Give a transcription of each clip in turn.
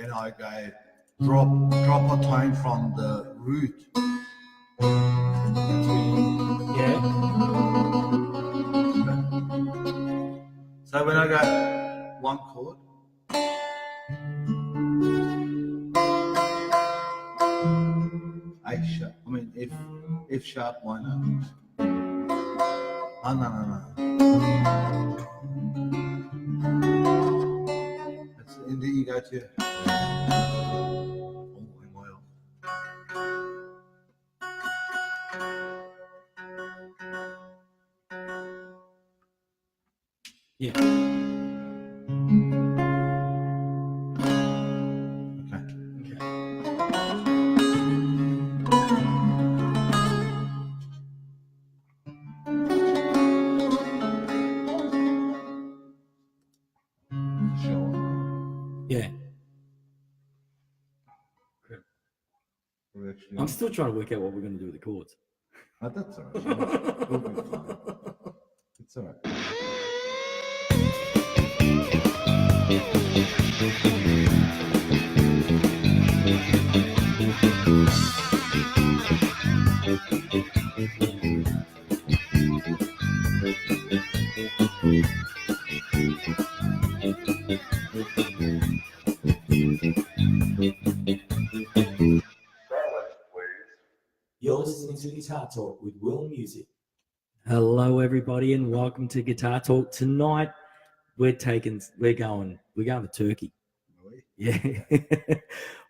and I go drop a tone from the root. Yeah. So when I go one chord, A sharp. I mean F sharp minor. Oh no. And then you go to. Oh, am I off? Yeah. Yeah. I'm still trying to work out what we're going to do with the chords. Oh, that's all right. We'll be fine. It's all right. You're listening to Guitar Talk with Will Musig. Hello, everybody, and welcome to Guitar Talk. Tonight, we're going to Turkey. Yeah,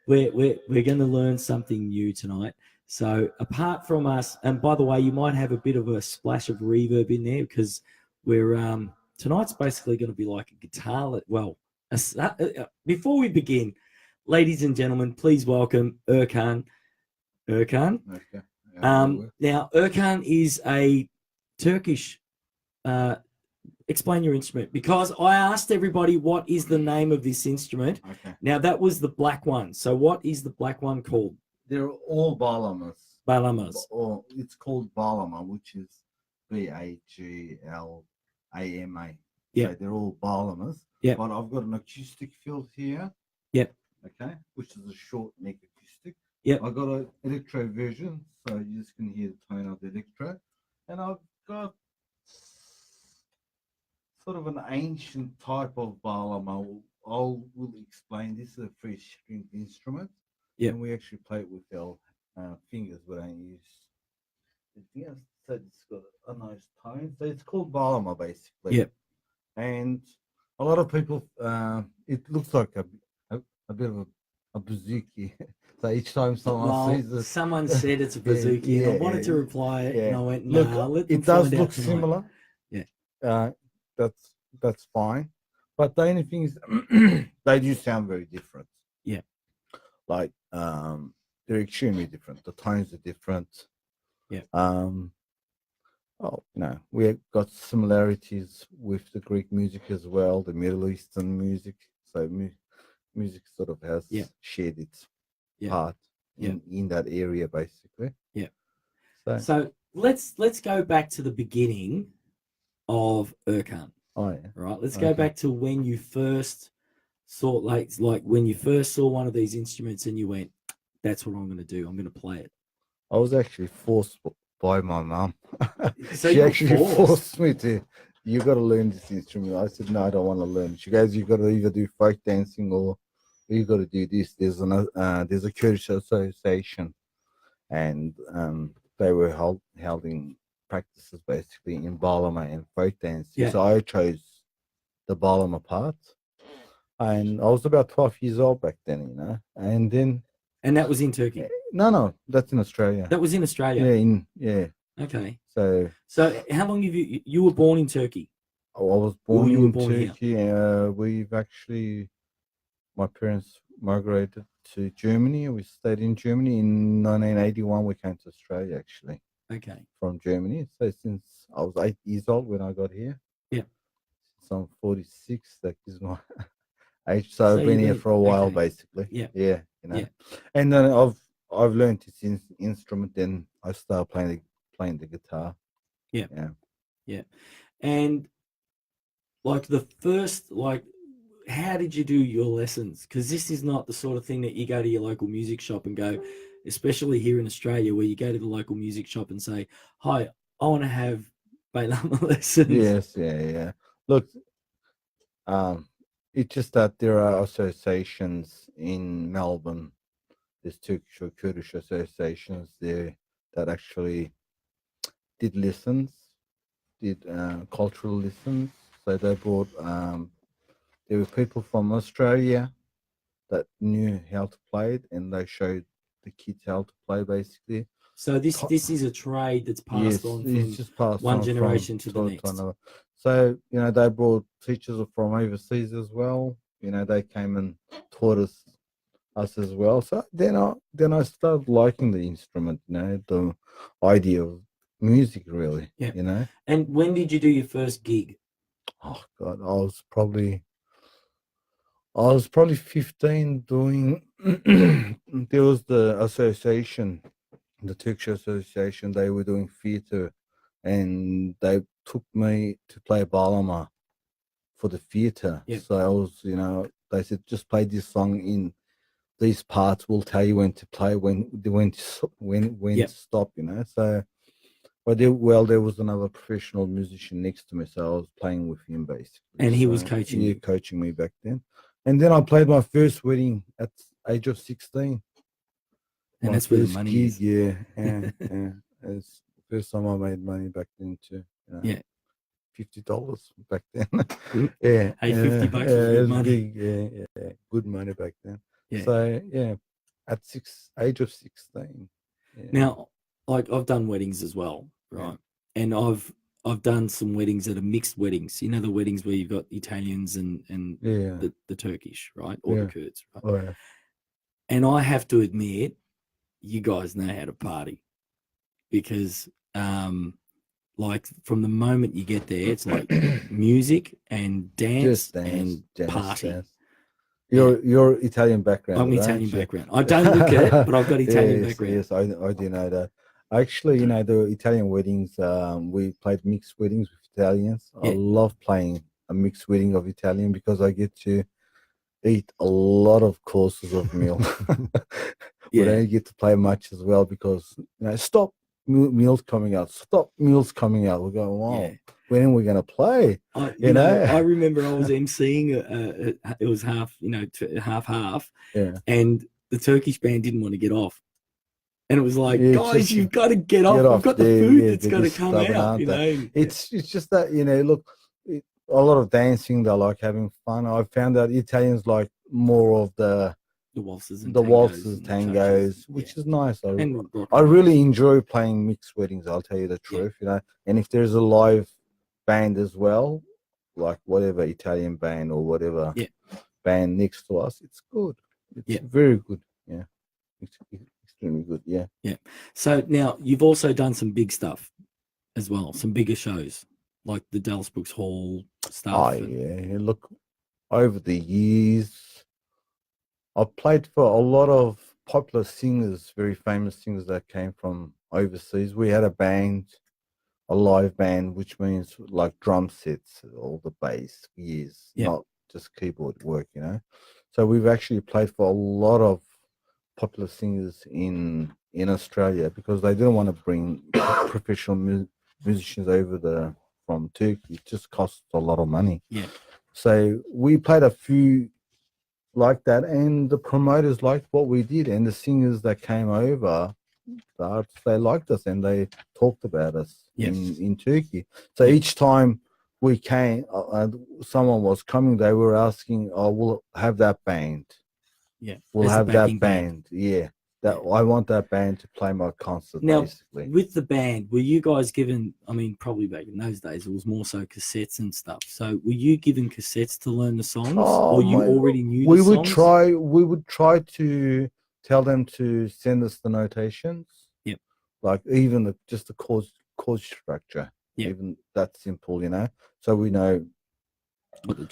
we're going to learn something new tonight. So, apart from us, and by the way, you might have a bit of a splash of reverb in there because we're tonight's basically going to be like a guitar. Before we begin, ladies and gentlemen, please welcome Erkan. Okay. Now, Erkan is a Turkish. Explain your instrument, because I asked everybody what is the name of this instrument. Okay. Now, that was the black one. So, what is the black one called? They're all bağlamas. Bağlamas. Or it's called bağlama, which is Baglama. Yeah. So they're all bağlamas. Yeah. But I've got an acoustic field here. Yep. Okay. Which is a short neck acoustic. Yep. I've got an electro version, so you just can hear the tone of the electro. And I've got sort of an ancient type of bağlama. Will explain. This is a three-stringed instrument. Yeah. And we actually play it with our fingers. We don't use anything else. So it's got a nice tone. So it's called bağlama, basically. Yep. And a lot of people, it looks like a bit of a bouzouki. So each time someone sees this, someone said it's a bouzouki, and I wanted to reply it, and I went, "No, let them it does find look out tonight." similar. Yeah. That's fine. But the only thing is, they do sound very different. Yeah. Like they're extremely different. The tones are different. Yeah. We have got similarities with the Greek music as well, the Middle Eastern music. So music sort of has shared its part in that area, basically. Yeah. So let's go back to the beginning of Erkan. Oh yeah. Right. Let's go back to when you first saw, like when you first saw one of these instruments and you went, "That's what I'm going to do. I'm going to play it." I was actually forced by my mum. So she you were actually forced? forced me to. You got to learn this instrument. I said, no, I don't want to learn. She goes, you got to either do folk dancing or you got to do this. There's a Kurdish association, and they were holding practices basically in bağlama and folk dancing. Yeah. So I chose the bağlama part, and I was about 12 years old back then, and then. And that was in Turkey. No, that's in Australia. That was in Australia. Yeah. Okay. So how long have you were born in Turkey? I was born You were in born here. Turkey. My parents migrated to Germany. We stayed in Germany. In 1981, we came to Australia, actually. Okay. From Germany. So since I was 8 years old when I got here. Yeah. Since I'm 46, that is my age. So I've been here for a while, basically. Yeah. Yeah. Yeah. And then I've learned this instrument. Then I started playing the guitar. Yeah. Yeah. And like the first, how did you do your lessons? Because this is not the sort of thing that you go to your local music shop and go, especially here in Australia, where you go to the local music shop and say, "Hi, I want to have Bailama lessons." Yes, yeah. Look, it's just that there are associations in Melbourne. There's Turkish or Kurdish associations there that actually did lessons, did cultural lessons. So they brought, there were people from Australia that knew how to play it, and they showed the kids how to play basically. So this is a trade that's passed Yes, on it's from just passed one on generation to the to next. another. So they brought teachers from overseas as well. They came and taught us as well. So then I started liking the instrument. The idea of music really. Yeah. And when did you do your first gig? Oh God, I was probably 15 doing. There was the association, the Turkish association. They were doing theatre, and they took me to play Balama for the theatre. Yep. So I was, they said just play this song in these parts. We'll tell you when to play, when Yep. to stop. So, but there was another professional musician next to me, so I was playing with him basically. And he was So, coaching yeah, you. coaching me back then. And then I played my first wedding at age of 16. And My that's where the first money gig, is. yeah. It's the first time I made money back then too. Yeah. $50 back then. Good. Yeah. Hey, $50 was it good was money. big. Yeah. Good money back then. Yeah. So yeah, at age of 16. Yeah. Now, like I've done weddings as well, right? Yeah. And I've done some weddings that are mixed weddings. You know, the weddings where you've got Italians and yeah. the Turkish, right? Or the Kurds, right? Oh, yeah. And I have to admit, you guys know how to party because like from the moment you get there, it's like music and dance, and party. Dance. Your Italian background. I'm right? Italian background. I don't look it, but I've got Italian background. Yes, I do know that. Actually, the Italian weddings, we played mixed weddings with Italians. Yeah. I love playing a mixed wedding of Italian because I get to eat a lot of courses of meal. We don't get to play much as well because stop meals coming out. Stop meals coming out. We're going, wow. Yeah. When are we going to play? I remember I was emceeing. It was half, half. Yeah. And the Turkish band didn't want to get off. And it was like, guys, you've got to get off. We've got the food that's got to come out. It's just that, look, a lot of dancing. They like having fun. I found that Italians like more of the waltzes and tangos, which is nice. I really enjoy playing mixed weddings. I'll tell you the truth, And if there's a live band as well, like whatever Italian band or whatever band next to us, it's good. It's very good. Yeah, it's extremely good. Yeah. So now you've also done some big stuff as well, some bigger shows like the Dallas Brooks Hall stuff. Oh yeah, look, over the years, I've played for a lot of popular singers, very famous singers that came from overseas. We had a band, a live band, which means like drum sets, all the bass, gears, not just keyboard work, So we've actually played for a lot of popular singers in Australia because they didn't want to bring professional musicians over from Turkey. It just costs a lot of money. Yeah. So we played a few like that, and the promoters liked what we did, and the singers that came over, the artists, they liked us and they talked about us in Turkey. So each time we came, someone was coming, they were asking, "Oh, we'll have that band. Yeah, we'll have that band. Yeah, I want that band to play my concert." Now, basically, with the band, were you guys given? I mean, probably back in those days, it was more so cassettes and stuff. So, were you given cassettes to learn the songs, or you already knew the songs? We would try to tell them to send us the notations. Yep. Like even just the chord structure. Yep. Even that simple, So we know.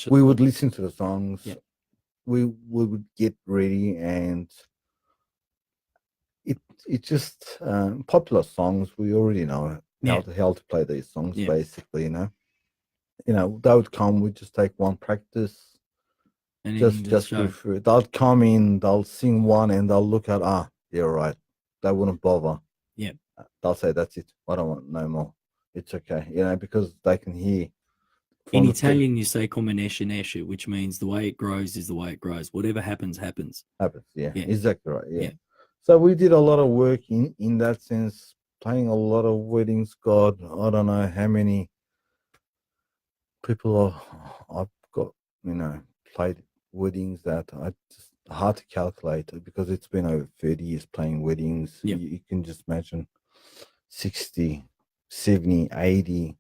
We would listen to the songs. Yep. We would get ready, and it just popular songs. We already know how to play these songs. Basically, They would come. We just take one practice, And then into the just show. before they'll come in, they'll sing one, and they'll look at you're right. They wouldn't bother. Yeah. They'll say that's it. I don't want no more. It's okay, because they can hear. In Italian, you say come esce esce, which means the way it grows is the way it grows. Whatever happens, happens. Happens, yeah. Yeah. Exactly right. Yeah. Yeah. So we did a lot of work in that sense, playing a lot of weddings. God, I don't know how many people I've got, played weddings that I just hard to calculate because it's been over 30 years playing weddings. Yeah. You can just imagine 60, 70, 80,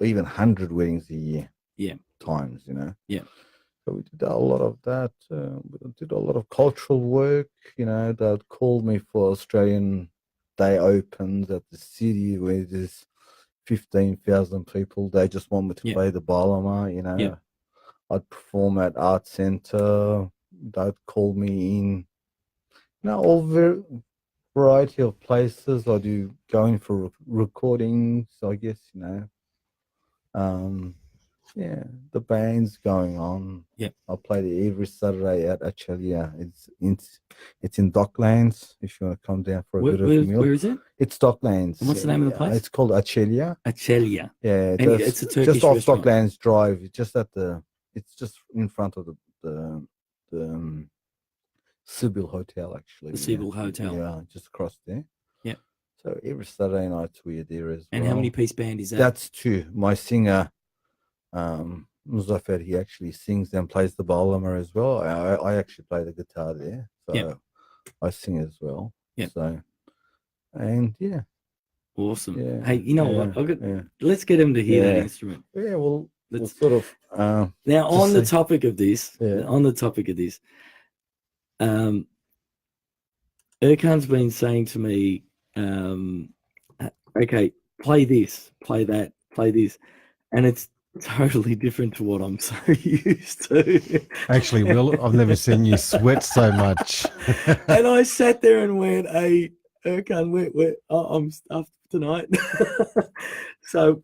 even 100 weddings a year. Yeah. Times, Yeah. So we did a lot of that. We did a lot of cultural work, that called me for Australian Day Opens at the city where there's 15,000 people. They just want me to play the balama, Yeah. I'd perform at Art Centre. They'd call me in, all variety of places. I do going for recordings, I guess, the band's going on. Yeah. I play it every Saturday at Achelia. It's in Docklands. If you want to come down for a bit of a meal. Where is it? It's Docklands. And what's the name of the place? It's called Achelia. Achelia. Yeah, And it's a Turkish just off restaurant. Docklands Drive. It's just in front of the Sibyl Hotel, actually. The Sibyl Hotel. Yeah, just across there. Yeah. So every Saturday night we're there as well. And how many piece band is that? That's two. My singer, Muzaffer, he actually sings and plays the balama as well. I actually play the guitar there, so I sing as well. Yeah. So, and yeah. Awesome. Yeah. Hey, you know what? Let's get him to hear that instrument. Yeah. We'll sort of. Now, on the topic of this, Erkan's been saying to me, okay, play this, play that, play this, and it's totally different to what I'm so used to. Actually, Will, I've never seen you sweat so much. And I sat there and went, hey, Erkan, I'm stuffed tonight. So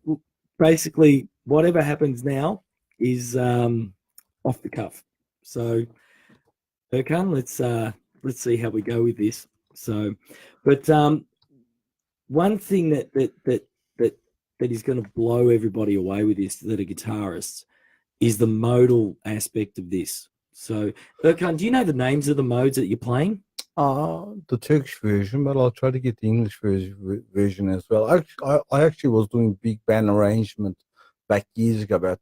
basically, whatever happens now is off the cuff. So, Erkan, let's see how we go with this. So, but one thing that is going to blow everybody away with this, that are guitarists, is the modal aspect of this. So, Erkan, do you know the names of the modes that you're playing? The Turkish version, but I'll try to get the English version as well. I actually was doing big band arrangement back years ago, about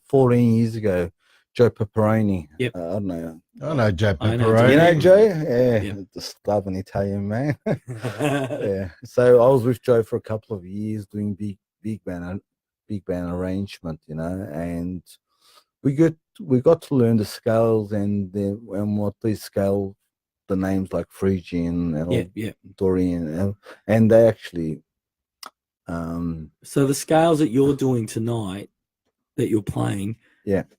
14 years ago. Joe Pepperoni. Yep. I don't know. I know Joe I know Pepperoni. You know Joe? Yeah, Yep. the stubborn Italian man. Yeah. So I was with Joe for a couple of years doing big band arrangement, and we got to learn the scales and what these scales, the names like Phrygian and Dorian, and they actually. So the scales that you're doing tonight, that you're playing,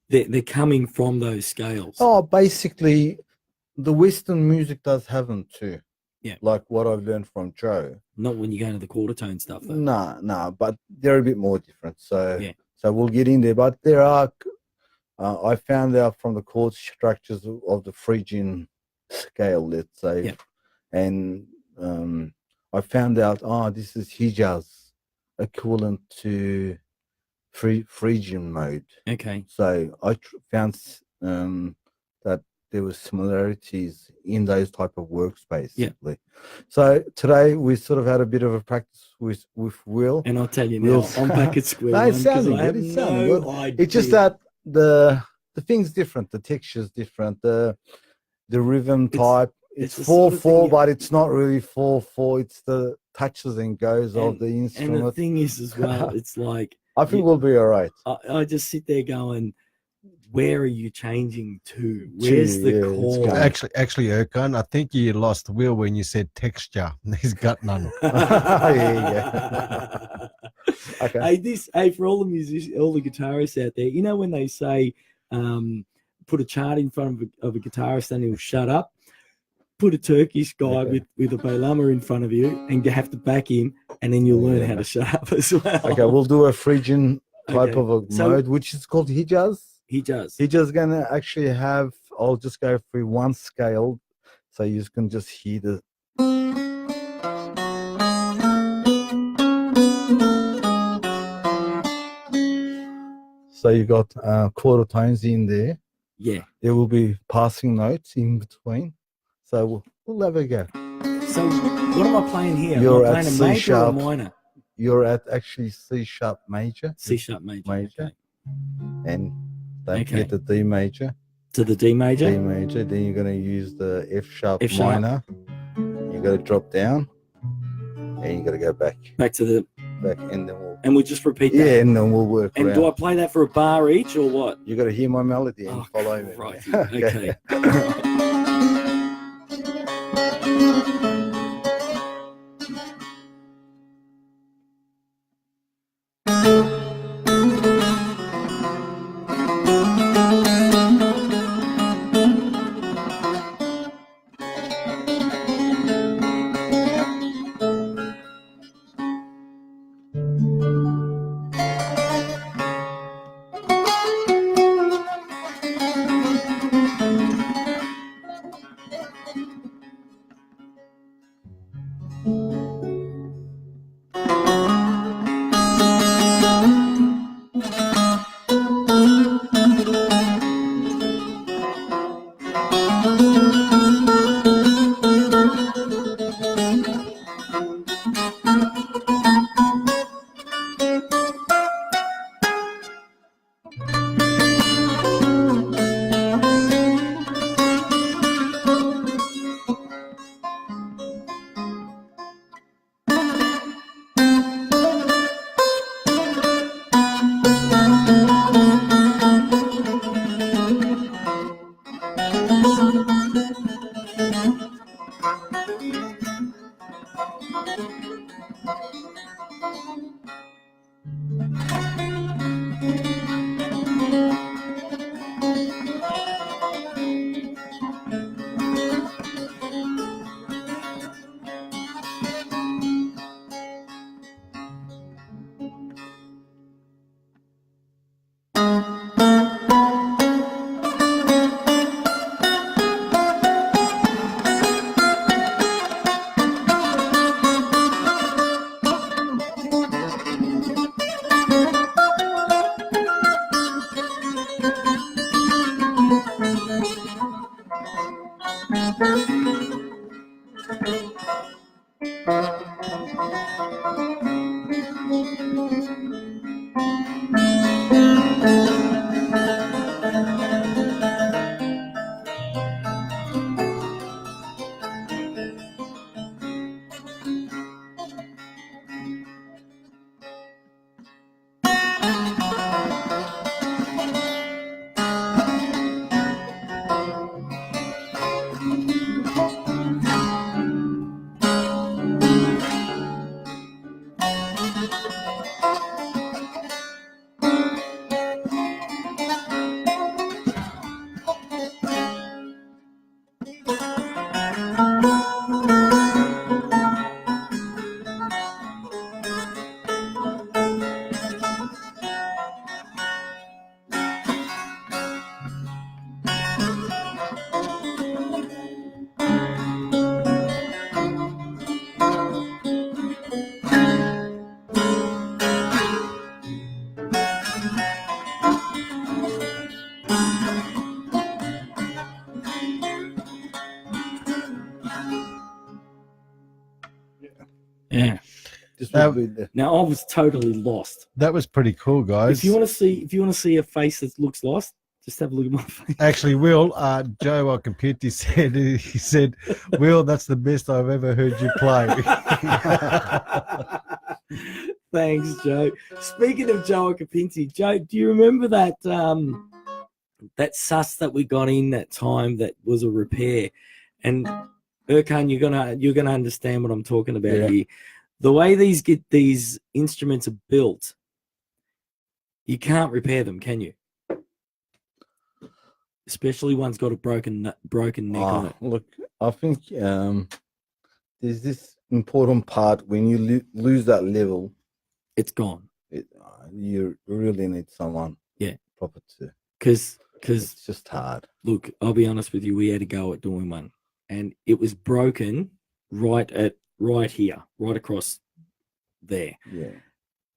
they're coming from those scales. Oh, basically, the Western music does have them too. Yeah. Like what I've learned from Joe. Not when you go into the quarter tone stuff, though. No, but they're a bit more different. So, so we'll get in there. But there are, I found out from the chord structures of the Phrygian scale, let's say, and I found out, this is Hijaz, equivalent to Phrygian mode. Okay. So I found that there were similarities in those type of works, basically. So today we sort of had a bit of a practice with Will. And I'll tell you now, I'm back at square one. It's sounding good. It's sounding good. It's just that the thing's different. The texture's different. The rhythm type. It's 4/4, but it's not really 4/4. It's the touches and goes of the instrument. And the thing is, as well, it's like, I think we'll be all right. I just sit there going, where are you changing to? Where's the chord? Actually, Erkan, I think you lost Will when you said texture. He's got none. Yeah. Okay. Hey, for all the musicians, all the guitarists out there, when they say, put a chart in front of a guitarist and he'll shut up. Put a Turkish guy with a balama in front of you and you have to back him, and then you'll learn how to shut up as well. Okay, we'll do a Phrygian type of a mode, which is called Hijaz. He does. He just gonna actually have. I'll just go through one scale, so you can just hear the. So you got quarter tones in there. Yeah. There will be passing notes in between. So we'll have a go. So what am I playing here? You're am I at playing a C major or a sharp. minor? You're at actually C sharp major. C sharp major. Major. Okay. And don't Okay. forget the D major. To the D major. D major. Then you're gonna use the F sharp F sharp. minor. You gotta drop down, and you gotta go back, Back to the. and then we'll. And we just repeat that. Yeah, and then we'll work And around. do I play that for a bar each or what? You gotta hear my melody and Oh, follow me. crikey. Okay. Yeah. This That- would be the. Now I was totally lost. That was pretty cool, guys. If you want to see a face that looks lost, just have a look at my face. Actually, Will, Joe our computer said, Will, that's the best I've ever heard you play. Thanks, Joe. Speaking of Joe Capinti, Joe, do you remember that that sus that we got in that time that was a repair? And Erkan, you're gonna understand what I'm talking about Yeah. here. The way these instruments are built, you can't repair them, can you? Especially one's got a broken neck on it. Look, I think there's this important part when you lose that level. It's gone. You really need someone Yeah. proper to Because It's just hard. look, I'll be honest with you, we had a go at doing one, and it was broken right here, right across there, Yeah.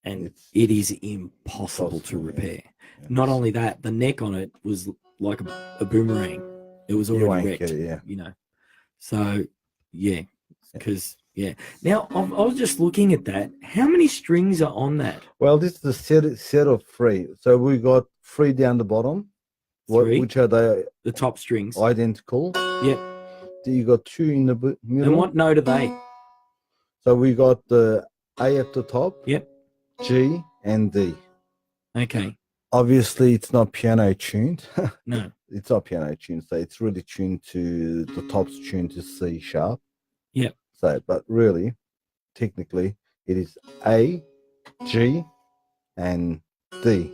and It's it is impossible to impossible, yeah. repair. Yeah. Not only that, the neck on it was like a boomerang. It was You already won't wrecked, get it, yeah. you know. So, yeah, because Now I was just looking at that. How many strings are on that? Well, this is the set of 3. So we got 3 down the bottom. 3, Which are they the top strings. identical? Yep. Then you got 2 in the middle. And what note are they? So we got the A at the top. Yep. G and D. Okay. Obviously, it's not piano tuned. No. It's not piano tuned, so it's really tuned to the top's tuned to C sharp. Yep. So, but really, technically, it is A, G, and D.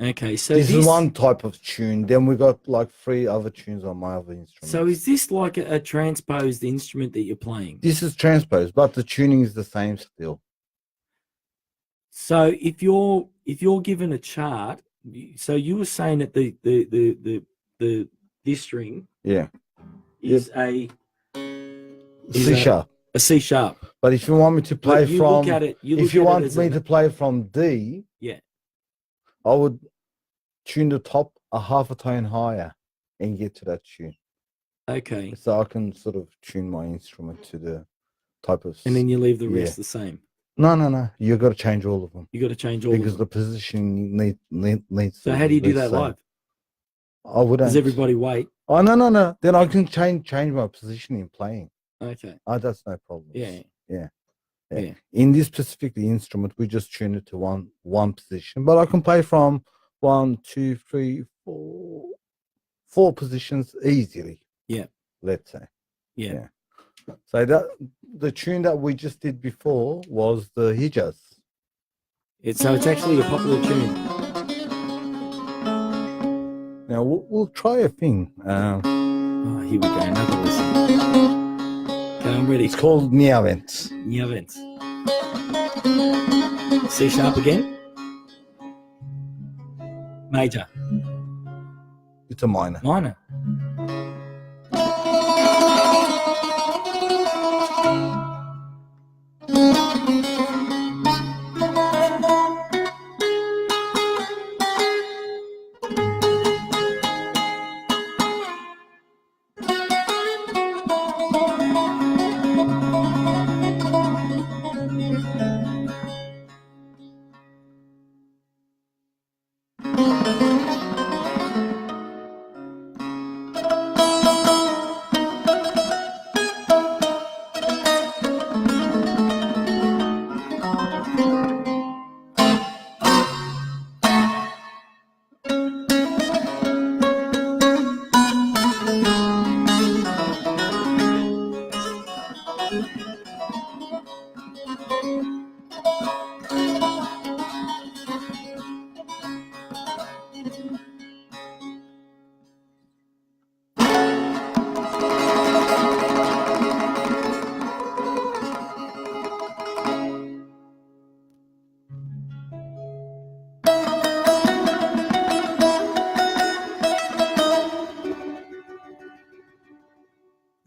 Okay. So This is one type of tune. Then we got like 3 other tunes on my other instrument. So is this like a transposed instrument that you're playing? This is transposed, but the tuning is the same still. So if you're given a chart, so you were saying that this string Yeah. is C sharp. a C sharp. But if you want me to play But you from, look at it, if you want me to play from D, yeah, I would tune the top a half a tone higher and get to that tune. okay, So I can sort of tune my instrument to the type of. and then you leave the rest yeah. the same. No. You got to change all of them You got to change all because of the them. position needs. So to how do you be do that same. live? I wouldn't. Does everybody wait? Oh no. Then I can change my position in playing. Okay. Oh, that's no problem. Yeah. Yeah. In this specific instrument, we just tune it to one position, but I can play from 1, 2, 3, 4 positions easily. Yeah. Let's say. Yeah. So that the tune that we just did before was the Hijaz. So it's actually a popular tune. Now we'll try a thing. Oh, here we go. Another listen. Okay, I'm ready. It's called Niavent. Niavent. C sharp again. Major. It's a minor. Minor.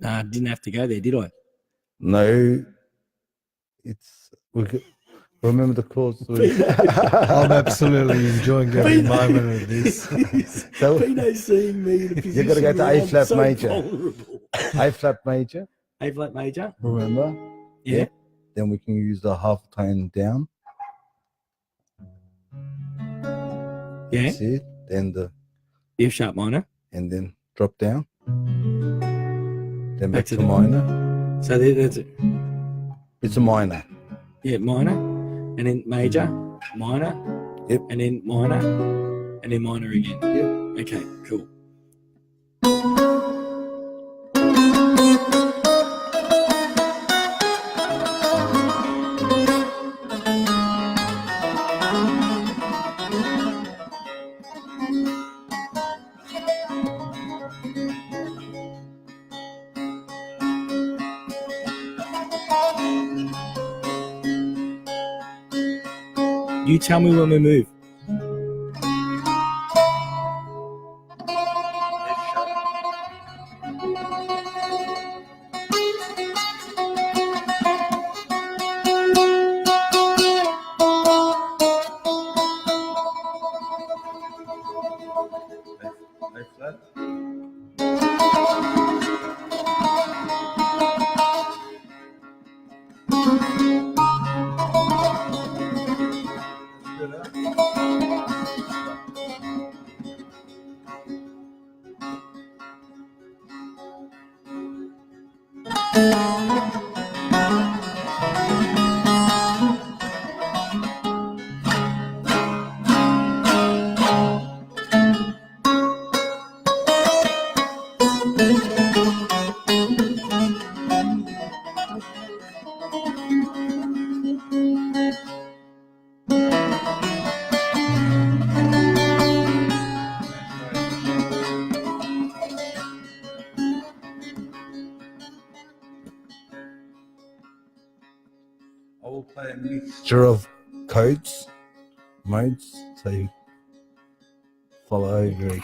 I didn't have to go there, did I? No, it's remember the chords. I'm absolutely enjoying every moment of this. So Pino seeing me in a position you got to go to where A I'm flat so major. vulnerable. A flat major. A flat major. Remember? Yeah. Then we can use the half tone down. Yeah. That's it. Then the F sharp minor. and then drop down. Then back to the- minor. So that's it. It's a minor. Yeah, minor, and then major, minor, Yep. and then minor, and then minor again. Yep. Okay, cool. You tell me when we move. I will play a mixture of codes, modes, so you follow very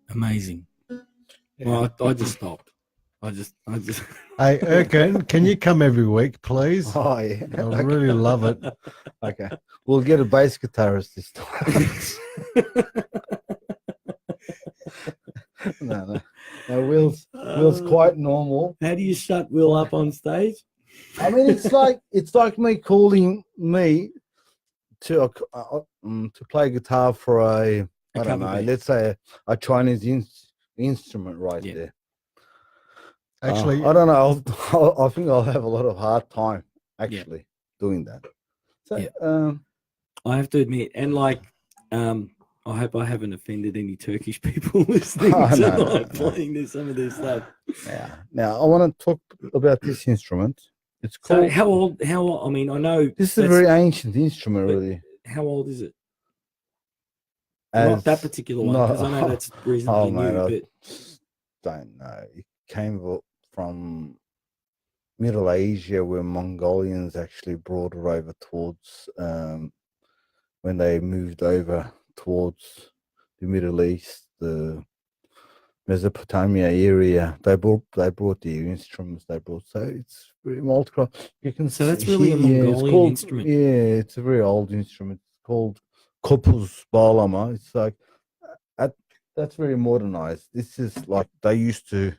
Amazing. Well, I just stopped. I just. Hey, Erkan, can you come every week, please? Oh yeah. I really love it. Okay. We'll get a bass guitarist this time. No. No, Will's quite normal. How do you shut Will up on stage? I mean, it's like me calling me to play guitar for I don't cover know, band. let's say a Chinese instrument right Yeah. there. Actually, I don't know. I think I'll have a lot of hard time actually doing that. So, Yeah. I have to admit, and like, I hope I haven't offended any Turkish people listening Oh, to no, not no. playing some of this stuff. yeah. Now I want to talk about this instrument. It's So called. how old? I mean, I know This is a that's- very ancient instrument, but- really. How old is it? As Not that particular one, because I know that's reasonably man, new. I But don't know. It came from Middle Asia, where Mongolians actually brought it over towards when they moved over towards the Middle East, the Mesopotamia area. They brought the instruments. So it's very multi. You can So that's really a hear- it's Mongolian called- instrument. Yeah, it's a very old instrument. It's called kopuz bağlama. It's like that's very modernized. This is like they used to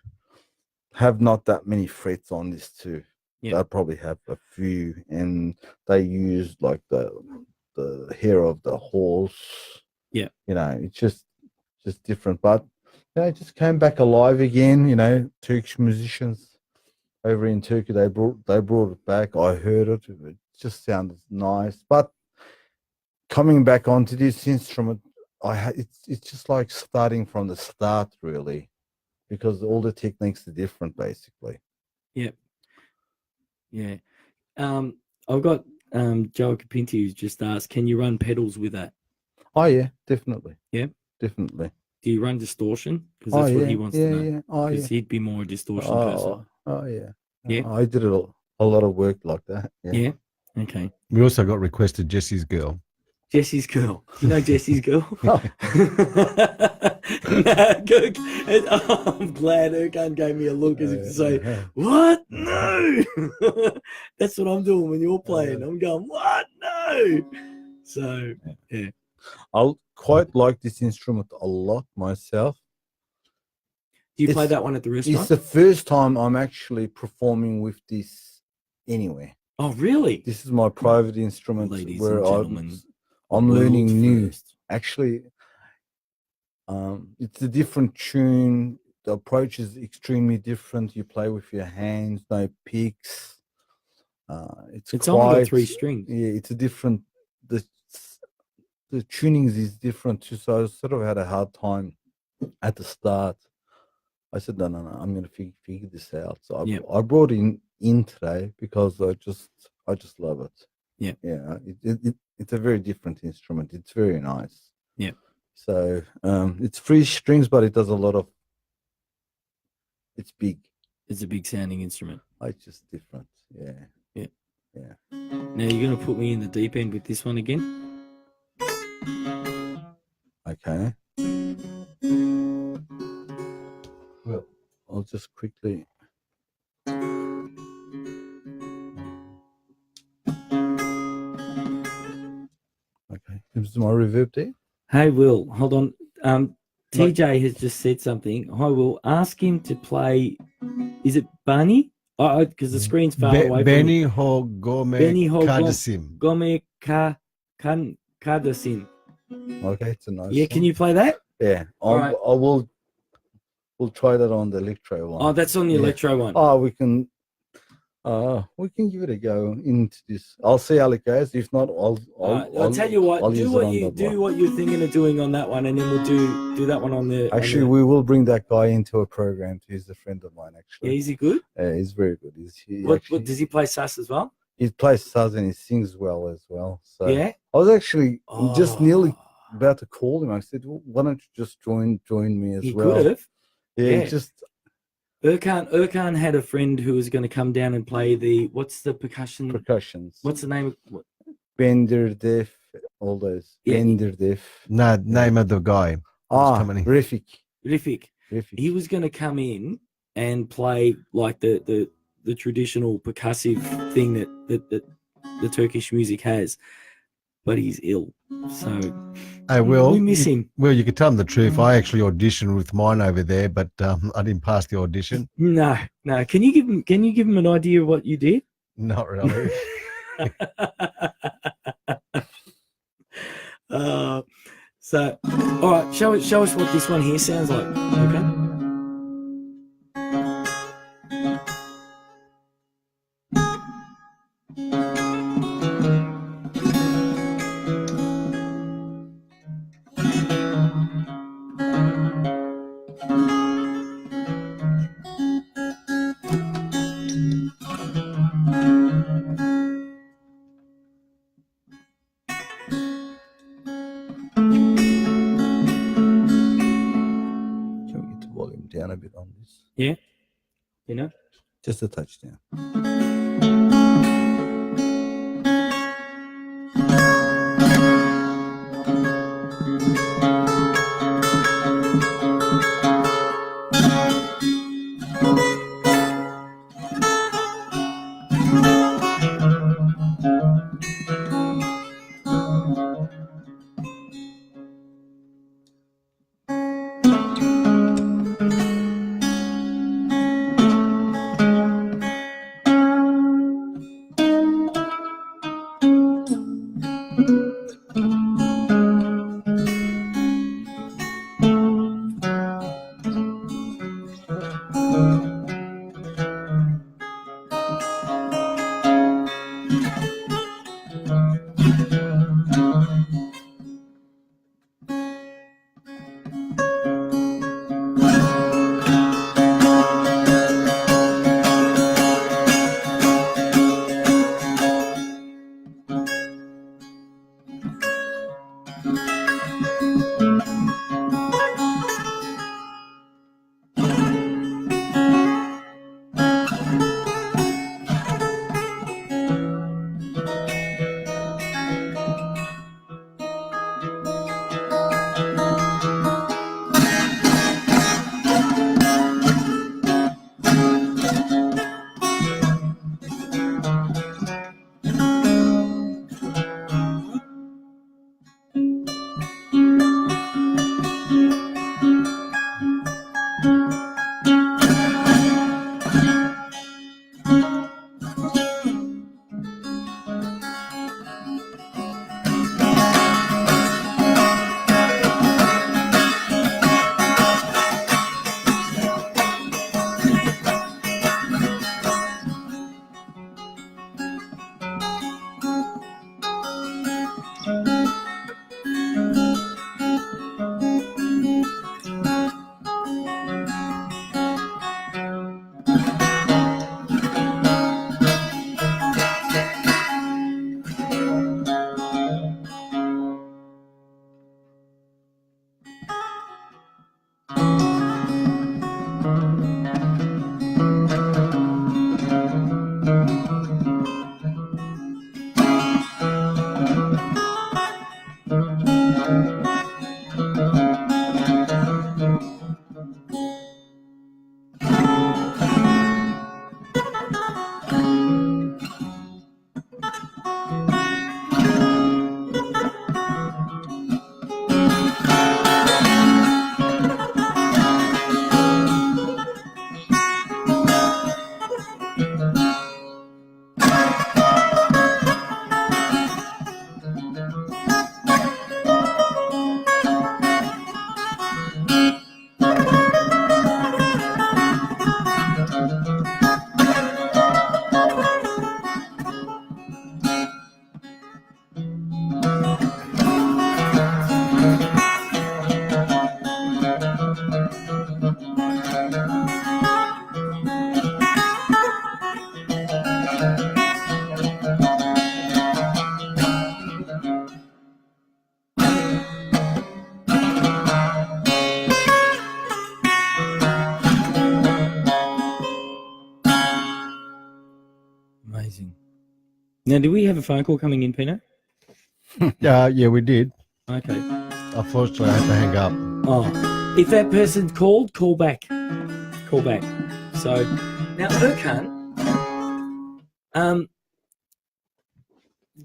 have not that many frets on this too. Yeah. They probably have a few, and they use like the hair of the horse. Yeah. It's just different. But it just came back alive again. Turkish musicians over in Turkey, they brought it back. I heard it. It just sounded nice. But coming back onto this instrument, it's just like starting from the start, really, because all the techniques are different, basically. Yeah. I've got Joe Capinti, who's just asked, can you run pedals with that? Oh yeah, definitely. Yeah? Definitely. Do you run distortion? Because that's what he wants to know. Yeah. Oh Because yeah. he'd be more a distortion person. Oh yeah. Yeah. I did a lot of work like that. Yeah. Yeah. Okay. We also got requested Jesse's girl. Jesse's girl. You know Jesse's girl? Oh. No, good. I'm glad Erkan gave me a look as if to say, what? No. That's what I'm doing when you're playing. I'm going, what? No. So, yeah. I quite like this instrument a lot myself. Do you play It's- that one at the It's restaurant? the first time I'm actually performing with this anywhere. Oh, really? This is my private instrument Ladies where and gentlemen, I'm world learning new. first. Actually, it's a different tune. The approach is extremely different. You play with your hands, no picks. It's only got 3 strings. Yeah, it's a different. The tunings is different too. So I sort of had a hard time at the start. I said, no, I'm going to figure this out. So I brought in today because I just love it. Yeah. Yeah. It's a very different instrument. It's very nice. Yeah. So it's 3 strings, but it does a lot of. It's big. It's a big sounding instrument. It's just different. Yeah. Yeah. Yeah. Now you're going to put me in the deep end with this one again? Okay. Well, I'll just quickly. Okay. Is my reverb there? Hey, Will, hold on. TJ has just said something. Hi, Will. Ask him to play. Is it Bunny? Oh, because the screen's far away. Benny Hogome Benny Kadasim. Gome Kadasin. Okay, it's a nice. Yeah, can you play that? Yeah, Alright. I will. We'll try that on the electro one. Oh, that's on the Yeah. electro one. Oh, we can give it a go into this. I'll see how it goes. If not, I'll tell you what. I'll Do use what it on you that do. one. What you're thinking of doing on that one, and then we'll do that one on the. Actually, we will bring that guy into a program. He's a friend of mine. Yeah, Actually, is he good? he's very good. What does he play sus as well? He plays saz and he sings well as well. So Yeah. I was actually just nearly Oh, about to call him. I said, well, "Why don't you just join me as he well?" could have. Yeah, Yeah. he just Erkan had a friend who was going to come down and play what's the percussion? percussions. What's the name? Bender Def, all those. Yeah. Bender Def. No, name of the guy. coming. Rifik. Rifik. He was going to come in and play like the traditional percussive thing that the Turkish music has, but he's ill, so Hey, Will, we miss him. Well, you could tell them the truth. I actually auditioned with mine over there, but I didn't pass the audition. No. Can you give him an idea of what you did? Not really. So, all right, show us what this one here sounds like. Okay. Can we get the volume down a bit on this? Yeah. You know. Just a touch down. Now, do we have a phone call coming in, Pino? Yeah, we did. Okay. Unfortunately, I had to hang up. Oh, if that person called, call back. Call back. So now, Erkan,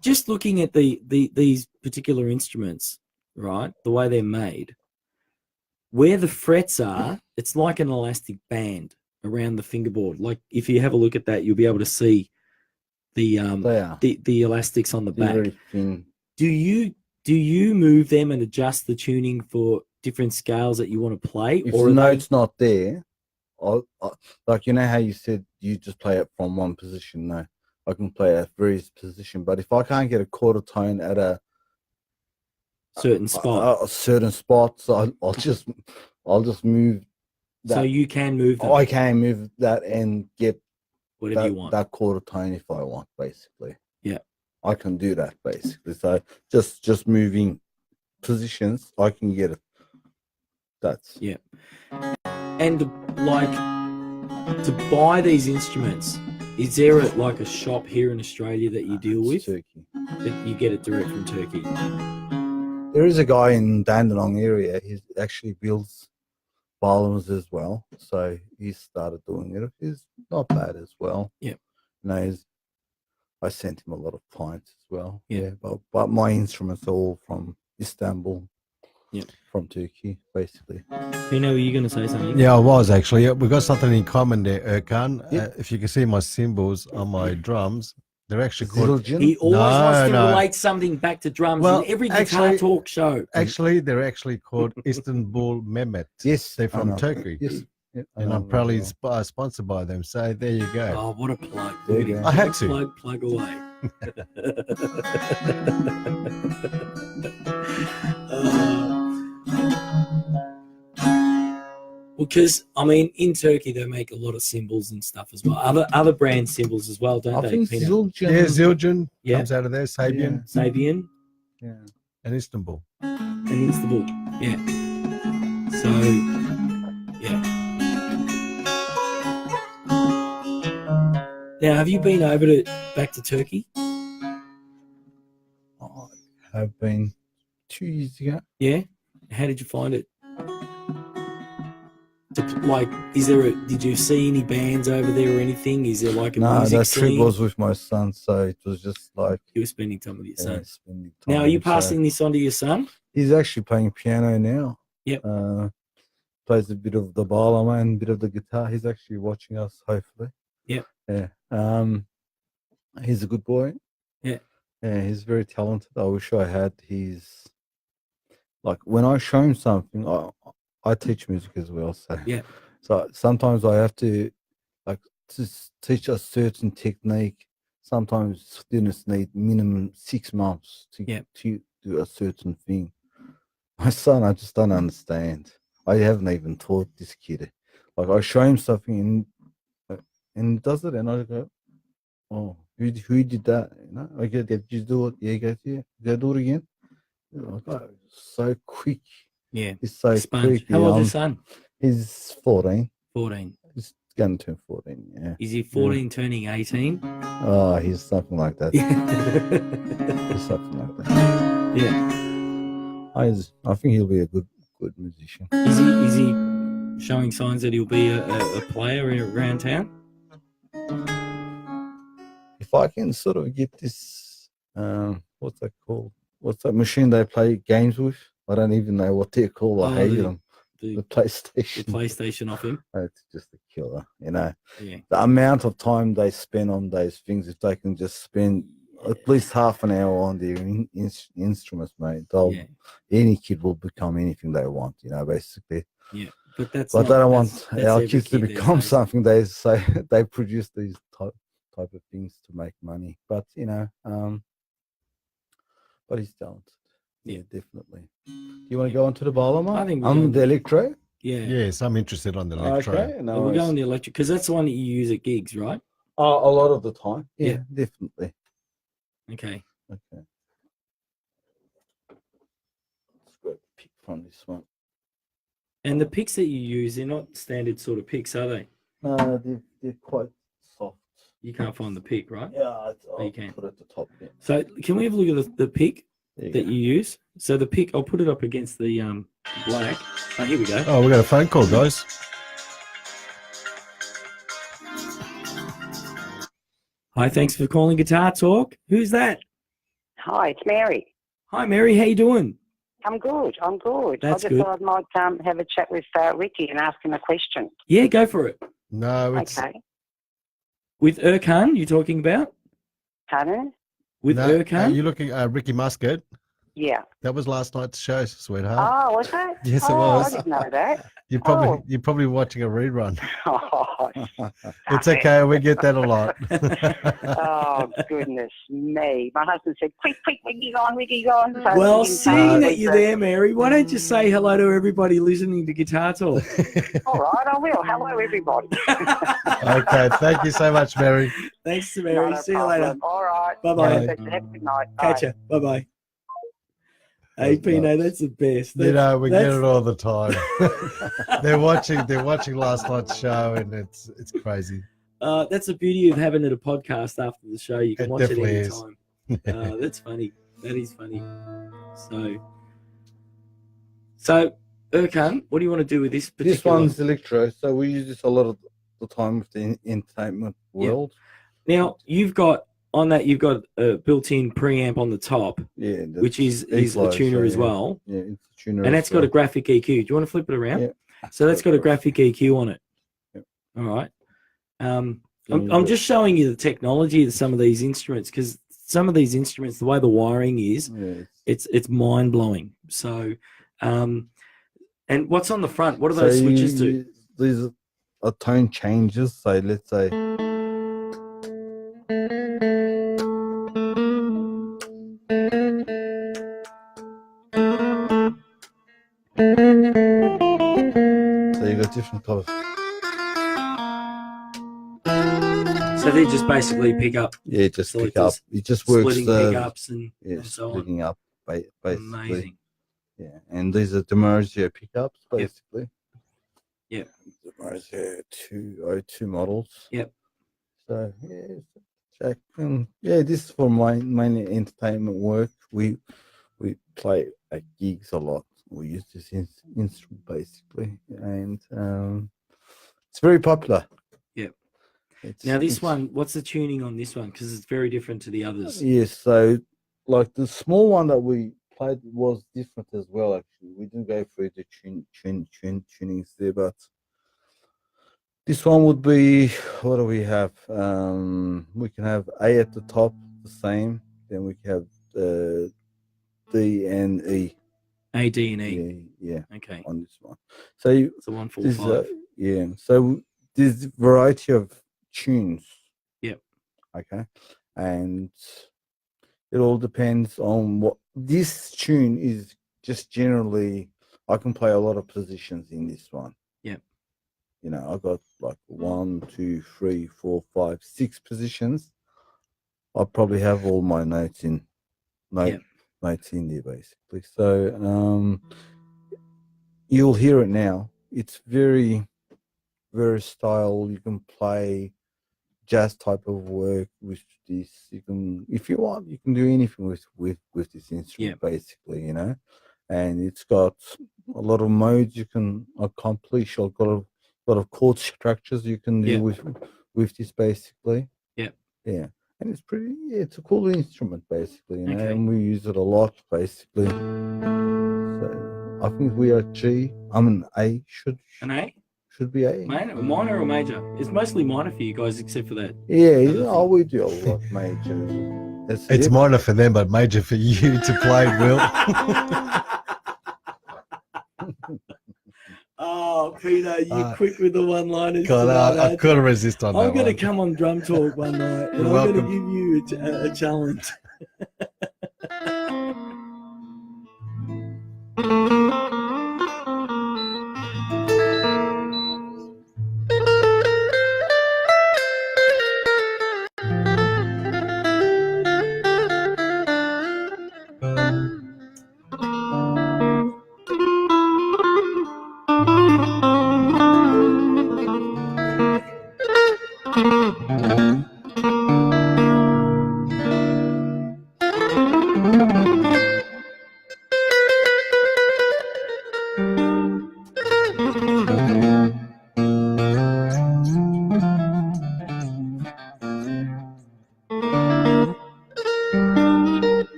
just looking at these particular instruments, right? The way they're made, where the frets are, it's like an elastic band around the fingerboard. Like if you have a look at that, you'll be able to see the They are. the elastics on the They're back. very thin. Do you move them and adjust the tuning for different scales that you want to play? If or the are they- note's not there, like you know how you said you just play it from one position. No, I can play at various position. But if I can't get a quarter tone at a certain spot? certain spots, I'll just move that. So you can move them I can move that and get whatever you want. that quarter tone if I want, basically. Yeah. I can do that basically. So just moving positions, I can get it. That's Yeah. And like to buy these instruments, is there like a shop here in Australia that you deal with? it's Turkey. That you get it direct from Turkey? There is a guy in Dandenong area. He actually builds violins as well. So he started doing it. He's not bad as well. Yeah. You know, I sent him a lot of pints as well. Yeah. But my instruments are all from Istanbul. Yeah. From Turkey, basically. Pino, were you going to say something? Yeah, I was actually. Yeah, we got something in common there, Erkan. Yep. If you can see my cymbals on my drums, they're actually called. Zildjian? He always wants to No. relate something back to drums Well, in every guitar actually- talk show. Actually, they're actually called Istanbul Mehmet. Yes, They're I from know. Turkey. Yes. Yeah, I And know I'm them proudly as well. sponsored by them. So there you go. Oh, what a plug. There Look you at go. him. I had to. Plug away. Because I mean, in Turkey they make a lot of cymbals and stuff as well. Other brand cymbals as well, don't I they? think Pino? Zildjian. Yeah, Zildjian Yeah. comes out of there, Sabian Sabian Yeah. and Istanbul. and Istanbul. Yeah. So, yeah. Now, have you been over back to Turkey? I have been 2 years ago. Yeah. How did you find it? Like, did you see any bands over there or anything? Is there like a No, music that trip scene? was with my son, so it was just like You were spending time with your son. spending Now, are time, you so- passing this on to your son? He's actually playing piano now. Yep. Plays a bit of the balama and a bit of the guitar. He's actually watching us, hopefully. Yep. Yeah. He's a good boy. Yeah. Yeah, he's very talented. I wish I had his. Like when I show him something, I teach music as well. So Yeah. So sometimes I have to teach a certain technique. Sometimes students need minimum 6 months to do a certain thing. My son, I just don't understand. I haven't even taught this kid. Like I show him something and he does it, and I go, "Oh, who did that?" You know, I go, "Did you do it?" Yeah, he goes, "Yeah." Go do it again. You know, like, oh, so quick. Yeah. He's so Sponge. quick. How old's your son? He's 14. 14. He's going to turn 14. Yeah. Is he 14 turning 18? Oh, he's something like that. Yeah. He's something like that. Yeah. I think he'll be a good musician. Is he showing signs that he'll be a player around town? If I can sort of get this, what's that called? What's that machine they play games with? I don't even know what they're called. I hate them. The The PlayStation. PlayStation off him. It's just a killer. You know, Yeah. the amount of time they spend on those things, if they can just spend at least half an hour on their instruments, mate, Yeah. any kid will become anything they want, you know, basically. Yeah. But that's But not, they don't that's- want that's our every kids to kid these become days. something. They say they produce these type of things to make money. But you know, but he's talented. Yeah, definitely. Do you want to go on to the Balama? I think we're on going- the electro. Yeah. Yes, I'm interested on the electro. Okay, But no, we're going the electric because that's the one that you use at gigs, right? a lot of the time. Yeah, Yeah. definitely. Okay. Okay. Let's go pick from this one. And the picks that you use, they're not standard sort of picks, are they? No, they're quite soft. You can't find the pick, right? Yeah, I'll you can. put it at the top. Yeah. So can we have a look at the pick There you that go. you use? So the pick, I'll put it up against the black. Oh, here we go. Oh, we got a phone call, guys. Hi, thanks for calling Guitar Talk. Who's that? Hi, it's Mary. Hi, Mary. How you doing? I'm good. That's I just good. thought I might have a chat with Ricky and ask him a question. Yeah, go for it. No, it's Okay. With Erkan, you talking about? Pardon? With no, Erkan? you're looking at Ricky Muscat. Yeah. That was last night's show, sweetheart. Oh, was that? Yes, it oh, was. I didn't know that. You're probably watching a rerun. Oh, It's okay. We get that a lot. oh, goodness me. My husband said, quick, Ricky's on. So Well, he didn't seeing say that it you're was, there, Mary, why don't you say hello to everybody listening to Guitar Talk? all right, I will. Hello, everybody. Okay, thank you so much, Mary. Thanks to Mary. Not a See you later. problem. All right. Bye-bye. Have a good night. Catch ya. Bye-bye. Hey, That's Pino, nuts. that's the best. You know, we get That's- it all the time. They're watching last night's show, and it's crazy. That's the beauty of having it a podcast after the show. You can It watch it definitely is. anytime. That's funny. That is funny. So Erkan, what do you want to do with this particular? This one's electro, so we use this a lot of the time with the entertainment world. Now you've got a built-in preamp on the top, Yeah, which is a equalizer, tuner as yeah. well, Yeah, it's a tuner. and as that's got a well. graphic EQ. Do you want to flip it around? Yeah. So that's got a graphic EQ on it. Yep. All right. Then I'm just showing you the technology of some of these instruments, because some of these instruments, the way the wiring is, Yeah, it's mind blowing. So, and what's on the front? What do those switches do? These are tone changes. So let's say. So you got different colors. So they just basically pick up, Yeah, just pick selectors, up. It just works. splitting pickups and so on. Splitting up, basically. Amazing. Yeah, and these are Demerzier pickups, basically. Yep. Demerzier 202 models. Yep. So yeah, check. Yeah, this is for mainly entertainment work. We play at gigs a lot. We use this instrument basically, and it's very popular. Yep. It's, Now this it's- one, what's the tuning on this one? Because it's very different to the others. Yes, so like the small one that we played was different as well. Actually, we didn't go through the tunings there, but this one would be, what do we have? We can have A at the top, the same. Then we can have D and E. A, D, and E. Yeah, Okay. on this one. So It's a 145. yeah. So there's variety of tunes. Yep. Okay. And it all depends on what this tune is. Just generally, I can play a lot of positions in this one. Yep. You know, I got like 1, 2, 3, 4, 5, 6 positions. I probably have all my notes in notes in there basically. So you'll hear it now. It's very versatile. You can play jazz type of work with this. You can, if you want, you can do anything with this instrument basically, you know. And it's got a lot of modes you can accomplish. I've got a lot of chord structures you can do with this basically. Yeah. And it's pretty, it's a cool instrument basically, you know, and we use it a lot basically. So I think we are G. I'm an A. An A? Should be A. Minor or major? It's mostly minor for you guys, except for that. Yeah, oh, we do a lot major. It's minor for them, but major for you to play, Will. Oh, Pino, you're quick with the one-liners. God, I couldn't resist on that. I'm going to one. come on Drum Talk one night, and You're I'm going to welcome. give you a challenge.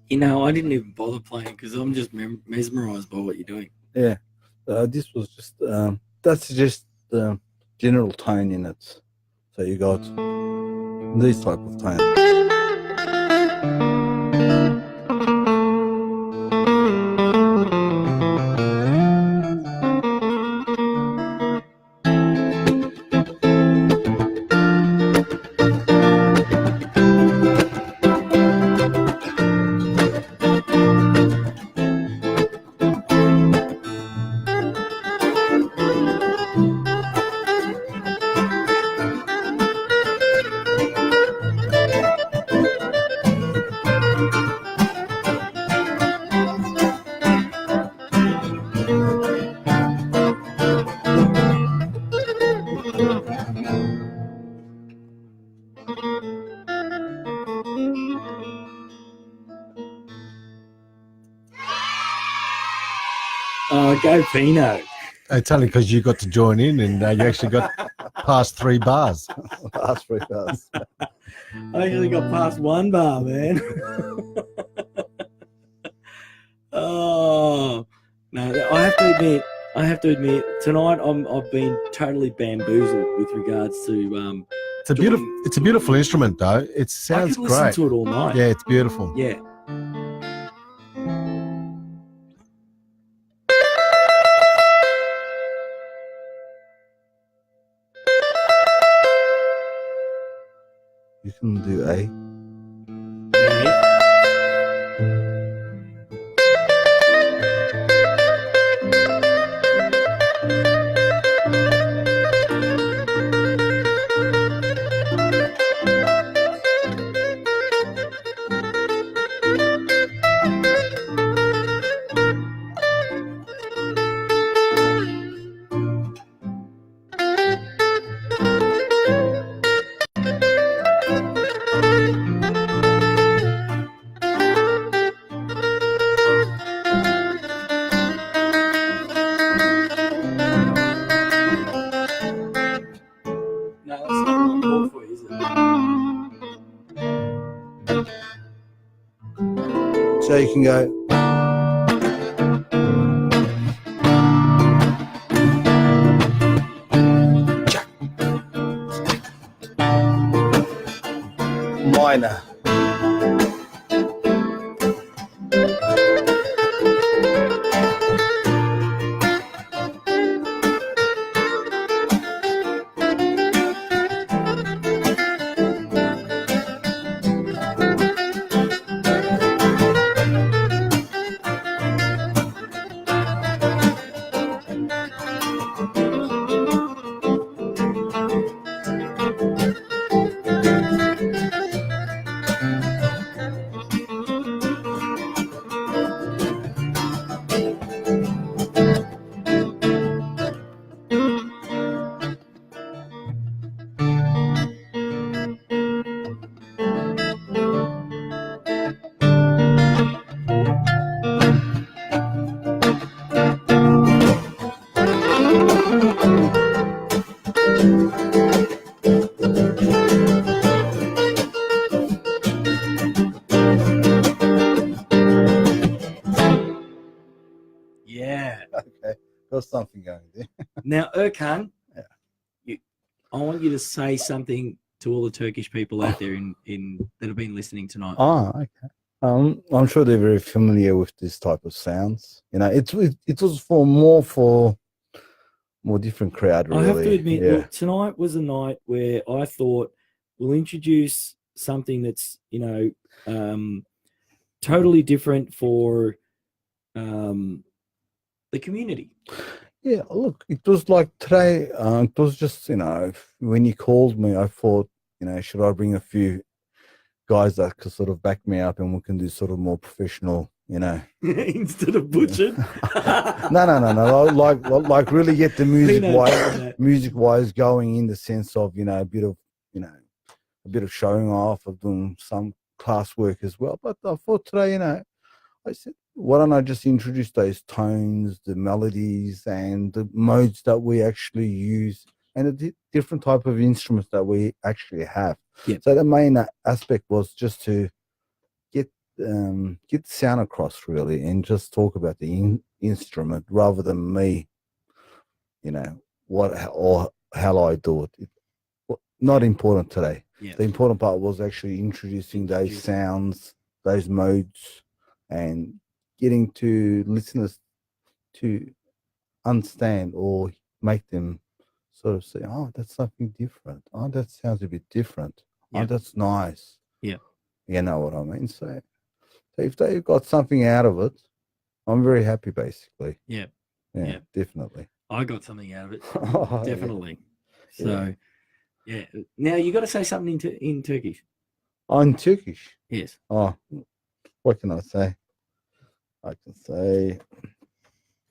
You know, I didn't even bother playing because I'm just mesmerized by what you're doing. Yeah, this was just that's just the general tone in it. So you got these type of tones. Oh, go Pino. It's only because you got to join in and you actually got past 3 bars. Last 3 bars. I actually got past 1 bar, man. Oh no! I have to admit, tonight I've been totally bamboozled with regards to It's a beautiful instrument though. It I sounds could listen great. to it all night. Yeah, it's beautiful. Yeah. You can do A. No, that's not what I'm called for, is it? So you can go. Minor. Yeah. Okay, there's something going there. Now, Erkan, Yeah. I want you to say something to all the Turkish people out there in that have been listening tonight. Okay. I'm sure they're very familiar with this type of sounds. You know, it was for more different crowd. Really. I have to admit, yeah. look, tonight was a night where I thought we'll introduce something that's totally different for the community. Yeah, look, it was like today. It was just when you called me, I thought should I bring a few guys that could sort of back me up and we can do sort of more professional, Instead of butchered. No. Like really get the Pino, music wise going in the sense of a bit of showing off of doing some class work as well. But I thought today, I said, why don't I just introduce those tones, the melodies, and the modes that we actually use, and the different type of instruments that we actually have. Yep. So the main aspect was just to get the sound across, really, and just talk about the instrument rather than me, how I do it. Not important today. Yeah. The important part was actually introducing those sounds, those modes, and getting to listeners to understand or make them sort of say, oh, that's something different. Oh, that sounds a bit different. Yeah. Oh, that's nice. Yeah. You know what I mean? So if they've got something out of it, I'm very happy, basically. Yeah. Yeah. Definitely. I got something out of it. Oh, yeah. Definitely. So, yeah. Now, you got to say something in Turkish. I'm Turkish. Yes. Oh, what can I say? I can say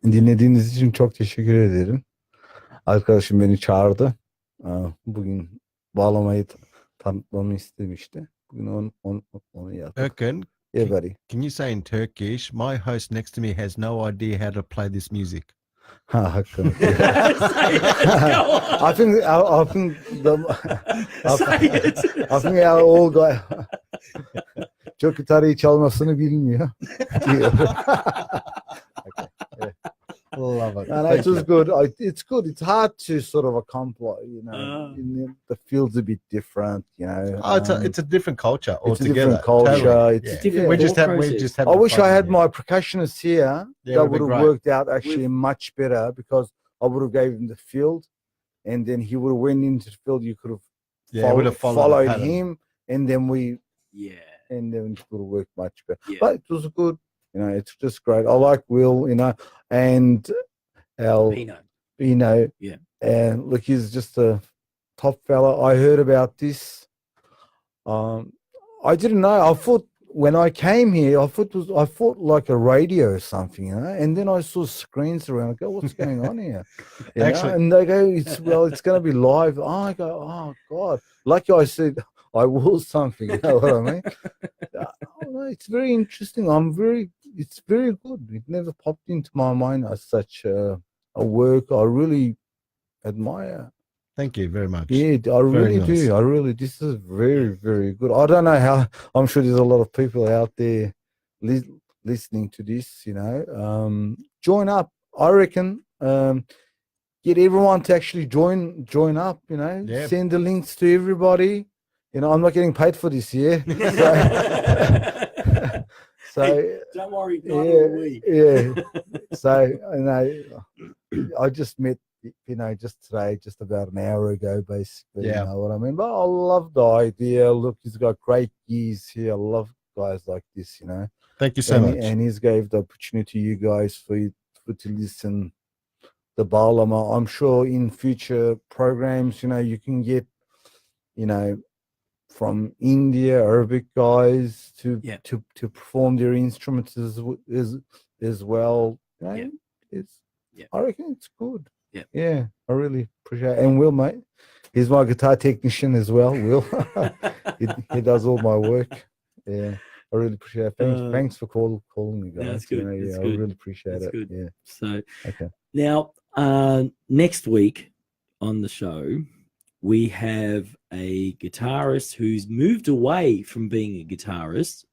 dinlediğiniz için çok teşekkür ederim. Arkadaşım beni çağırdı. Bugün bağlamayı tanıtmamı istemişti. Bugün onu yaptık. Erkan, Yeah, buddy. can you say in Turkish, my host next to me has no idea how to play this music? Hakkını. Say it. Go on. I think Say it. I think our old guy çok gitarı çalmasını bilmiyor. Okay. Yeah. Love it. And it was good. It's good. It's hard to sort of accomplish, the field's a bit different, Oh, it's a different culture it's a altogether. different culture. Totally. It's Yeah. different We thought just have. I the wish fun I had here. my percussionist here. Yeah, That it'd be would have great. worked out actually much better because I would have gave him the field, and then he would have went into the field. You could have would have followed the followed pattern. him, and then it would have worked much better. Yeah. But it was good. It's just great. I like Will, and our Pino. Yeah. And look, he's just a top fella. I heard about this. I didn't know. I thought when I came here, I thought like a radio or something, And then I saw screens around. I go, what's going on here? Actually, and they go, it's going to be live. Oh, I go, oh God. Like I said, I was something. You know what I mean? It's very interesting. It's very good. It never popped into my mind as such a work I really admire. thank you very much. Yeah, I really nice. do. This is very, very good. I don't know how. I'm sure there's a lot of people out there listening to this. Join up. I reckon. Get everyone to actually join up. Yeah. Send the links to everybody. I'm not getting paid for this year. So, Hey, don't worry, neither are we. Yeah. So, I just met, just today, just about an hour ago, basically. Yeah. You know what I mean? But I love the idea. Look, he's got great gears here. I love guys like this, Thank you so much. And he's gave the opportunity to you guys for to listen the Bağlama. I'm sure in future programs, you can get, from India, Arabic guys to perform their instruments as well. I reckon it's good. Yeah, I really appreciate it. And Will, mate, he's my guitar technician as well. Will, he does all my work. Yeah, I really appreciate it. Thanks for calling me, guys. That's good. I really appreciate it. Good. Yeah. So Okay. now next week on the show, we have a guitarist who's moved away from being a guitarist,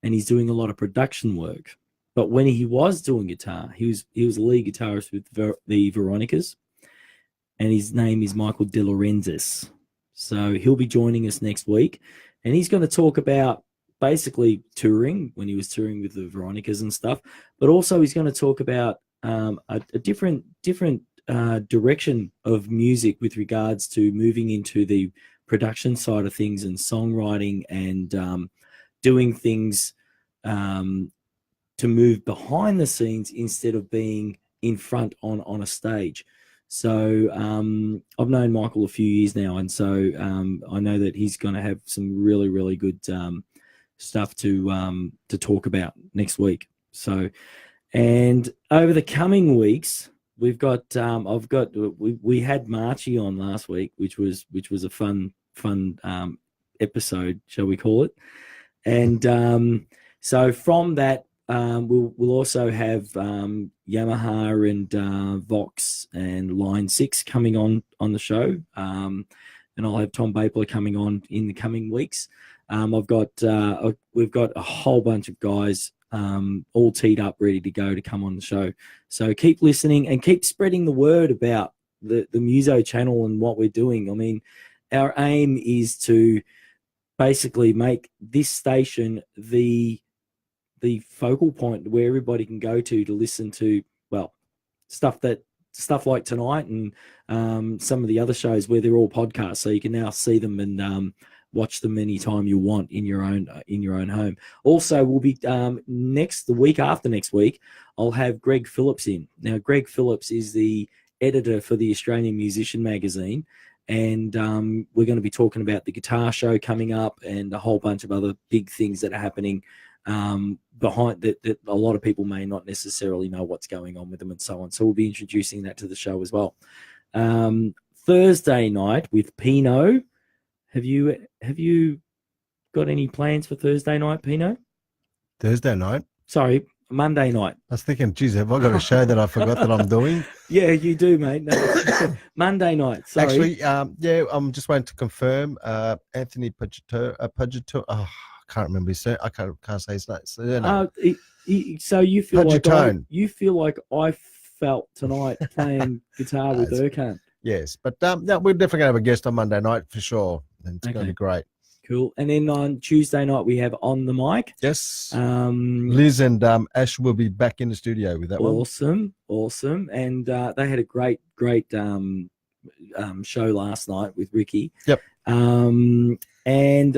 and he's doing a lot of production work. But when he was doing guitar, he was a lead guitarist with the Veronicas, and his name is Michael De Laurentiis. So he'll be joining us next week, and he's going to talk about basically touring, when he was touring with the Veronicas and stuff, but also he's going to talk about a different direction of music with regards to moving into the production side of things and songwriting and doing things to move behind the scenes instead of being in front on a stage. So I've known Michael a few years now, and so I know that he's going to have some really, really good stuff to talk about next week. So, and over the coming weeks, we've got we had Marchie on last week, which was a fun episode, shall we call it? And so from that, we'll also have Yamaha and Vox and Line 6 coming on the show, and I'll have Tom Bapler coming on in the coming weeks. We've got a whole bunch of guys all teed up, ready to go to come on the show. So keep listening and keep spreading the word about the Muso channel and what we're doing. I mean, our aim is to basically make this station the focal point where everybody can go to listen to, well, stuff like tonight and some of the other shows where they're all podcasts. So you can now see them and watch them anytime you want in your own home. Also, we'll be the week after next week, I'll have Greg Phillips in. Now, Greg Phillips is the editor for the Australian Musician magazine, and we're going to be talking about the guitar show coming up and a whole bunch of other big things that are happening behind that a lot of people may not necessarily know what's going on with them and so on. So we'll be introducing that to the show as well. Thursday night with Pino. Have you got any plans for Thursday night, Pino? Thursday night? Sorry, Monday night. I was thinking, geez, have I got a show that I forgot that I'm doing? Yeah, you do, mate. No, Monday night. Sorry. Actually, yeah, I'm just waiting to confirm. Anthony Pagito. Oh, I can't remember his name. I can't say his name. So you feel Pagitone. like I felt tonight playing guitar with Erkan. Yes, but no, we're definitely going to have a guest on Monday night for sure. And it's going to be great. Cool. And then on Tuesday night, we have On the Mic. Yes. Liz and Ash will be back in the studio with that one. Awesome. And they had a great show last night with Ricky. Yep. And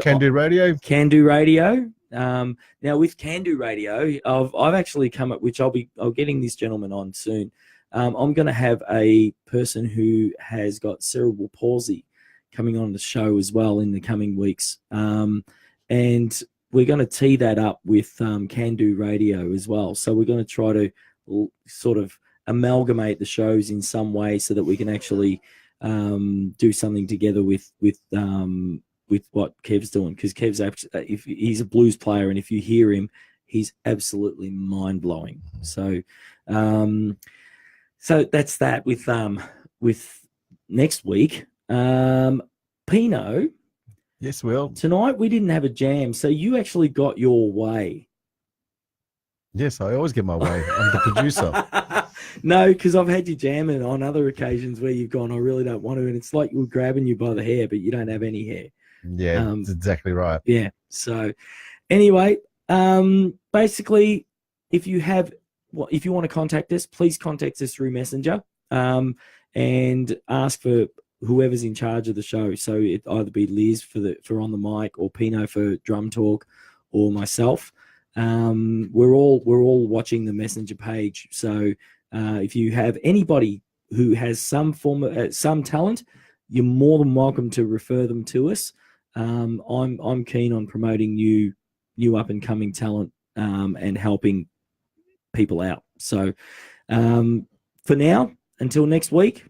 Can Do Radio. Now with Can Do Radio, I've actually come up, which I'll getting this gentleman on soon. I'm going to have a person who has got cerebral palsy coming on the show as well in the coming weeks. And we're going to tee that up with Can Do Radio as well. So we're going to try to sort of amalgamate the shows in some way so that we can actually do something together with what Kev's doing. Because Kev's if he's a blues player, and if you hear him, he's absolutely mind-blowing. So so that's that with next week. Pino. Yes, Will. Tonight we didn't have a jam, so you actually got your way. Yes, I always get my way. I'm the producer. No, because I've had you jamming on other occasions where you've gone, I really don't want to, and it's like we're grabbing you by the hair, but you don't have any hair. Yeah, that's exactly right. Yeah. So anyway, basically, if you want to contact us, please contact us through Messenger and ask for whoever's in charge of the show. So it either be Liz for On the Mic, or Pino for Drum Talk, or myself. We're all watching the Messenger page. So if you have anybody who has some form of some talent, you're more than welcome to refer them to us. I'm keen on promoting new up and coming talent and helping people out. So for now, until next week,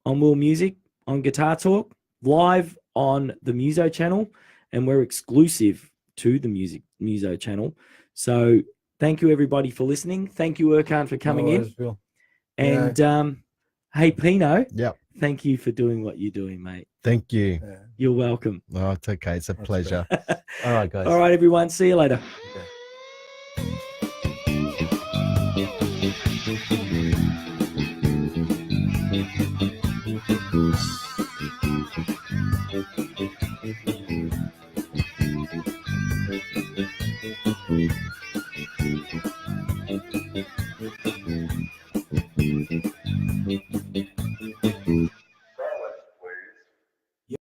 I'm Will Musig on Guitar Talk, live on the Muso channel, and we're exclusive to the Muso channel. So thank you everybody for listening. Thank you, Erkan, for coming in. Bill. And hey, Pino. Yeah. thank you for doing what you're doing, mate. Thank you. Yeah. You're welcome. Oh, it's okay. It's a That's pleasure. All right, guys. All right, everyone. See you later. Okay.